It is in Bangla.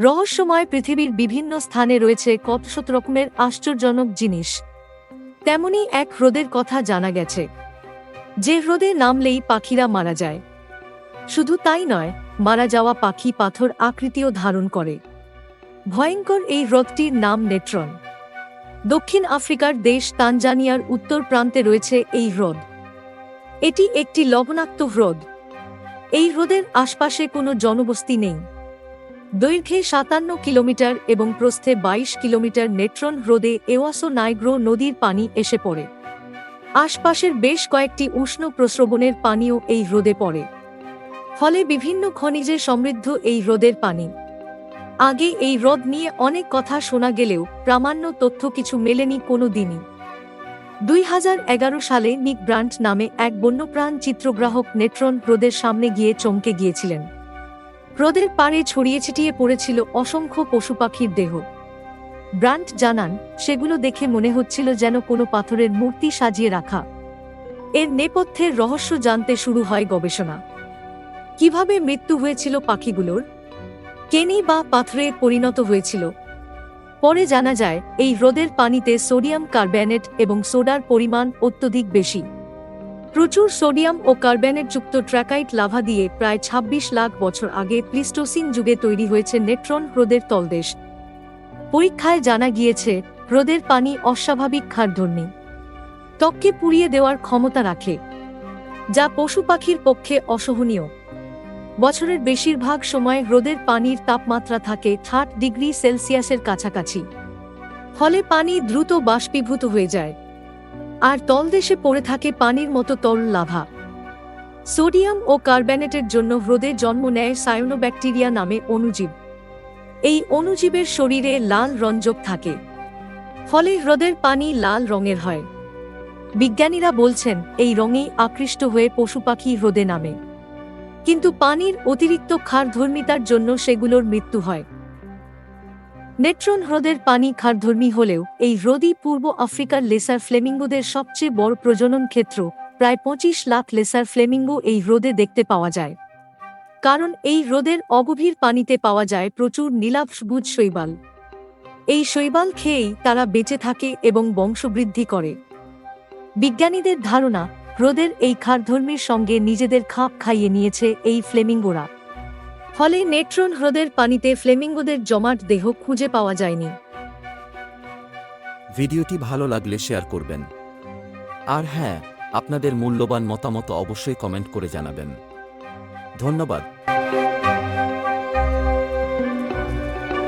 রহস্যময় পৃথিবীর বিভিন্ন স্থানে রয়েছে কত শত রকমের আশ্চর্যজনক জিনিস। তেমনি এক হ্রদের কথা জানা গেছে, যে হ্রদে নামলেই পাখিরা মারা যায়। শুধু তাই নয়, মারা যাওয়া পাখি পাথর আকৃতিও ধারণ করে। ভয়ঙ্কর এই হ্রদটির নাম নেট্রন। দক্ষিণ আফ্রিকার দেশ তানজানিয়ার উত্তর প্রান্তে রয়েছে এই হ্রদ। এটি একটি লবণাক্ত হ্রদ। এই হ্রদের আশপাশে কোনো জনবসতি নেই। দৈর্ঘ্যে ৫৭ কিলোমিটার এবং প্রস্থে ২২ কিলোমিটার নেট্রন হ্রদে এওয়াসো নাইগ্রো নদীর পানি এসে পড়ে। আশপাশের বেশ কয়েকটি উষ্ণ প্রস্রবণের পানিও এই হ্রদে পড়ে। ফলে বিভিন্ন খনিজে সমৃদ্ধ এই হ্রদের পানি। আগে এই হ্রদ নিয়ে অনেক কথা শোনা গেলেও প্রামাণ্য তথ্য কিছু মেলেনি কোনো দিনই। ২০১১ সালে নিক ব্রান্ট নামে এক বন্যপ্রাণ চিত্রগ্রাহক নেট্রন হ্রদের সামনে গিয়ে চমকে গিয়েছিলেন। হ্রদের পাড়ে ছড়িয়ে ছিটিয়ে পড়েছিল অসংখ্য পশু পাখির দেহ। ব্রান্ট জানান, সেগুলো দেখে মনে হচ্ছিল যেন কোনো পাথরের মূর্তি সাজিয়ে রাখা। এর নেপথ্যের রহস্য জানতে শুরু হয় গবেষণা। কিভাবে মৃত্যু হয়েছিল পাখিগুলোর? কেনি বা পাথরে পরিণত হয়েছিল? পরে জানা যায়, এই হ্রদের পানিতে সোডিয়াম কার্বনেট এবং সোডার পরিমাণ অত্যধিক বেশি। প্রচুর সোডিয়াম ও কার্বনেটযুক্ত ট্র্যাকাইট লাভা দিয়ে প্রায় ২৬ লাখ বছর আগে প্লিস্টোসিন যুগে তৈরি হয়েছে নেট্রন হ্রদের তলদেশ। পরীক্ষায় জানা গিয়েছে, হ্রদের পানি অস্বাভাবিক ক্ষারধর্মী। ত্বককে পুড়িয়ে দেওয়ার ক্ষমতা রাখে, যা পশু পাখির পক্ষে অসহনীয়। বছরের বেশিরভাগ সময় হ্রদের পানির তাপমাত্রা থাকে ৬০ ডিগ্রি সেলসিয়াসের কাছাকাছি। ফলে পানি দ্রুত বাষ্পীভূত হয়ে যায়, আর তলদেশে পড়ে থাকে পানির মতো তরল লাভা। সোডিয়াম ও কার্বনেটের জন্য হ্রদে জন্ম নেয় সায়ানোব্যাকটেরিয়া নামে অণুজীব। এই অণুজীবের শরীরে লাল রঞ্জক থাকে, ফলে হ্রদের পানি লাল রঙের হয়। বিজ্ঞানীরা বলছেন, এই রঙেই আকৃষ্ট হয়ে পশু পাখি হ্রদে নামে। কিন্তু পানির অতিরিক্ত ক্ষারধর্মিতার জন্য সেগুলোর মৃত্যু হয়। নেট্রন হ্রদের পানি ক্ষারধর্মী হলেও এই হ্রদই পূর্ব আফ্রিকার লেসার ফ্লেমিঙ্গোদের সবচেয়ে বড় প্রজনন ক্ষেত্র। প্রায় ২৫ লাখ লেসার ফ্লেমিঙ্গো এই হ্রদে দেখতে পাওয়া যায়। কারণ এই হ্রদের অগভীর পানিতে পাওয়া যায় প্রচুর নীলাভ সবুজ শৈবাল। এই শৈবাল খেয়েই তারা বেঁচে থাকে এবং বংশবৃদ্ধি করে। বিজ্ঞানীদের ধারণা, হ্রদের এই ক্ষারধর্মীর সঙ্গে নিজেদের খাপ খাইয়ে নিয়েছে এই ফ্লেমিঙ্গোরা। ফলে নেট্রন হ্রদের পানিতে ফ্লেমিঙ্গোদের জমাট দেহ খুঁজে পাওয়া যায়নি। ভিডিওটি ভালো লাগলে শেয়ার করবেন। আর হ্যাঁ, আপনাদের মূল্যবান মতামত অবশ্যই কমেন্ট করে জানাবেন। ধন্যবাদ।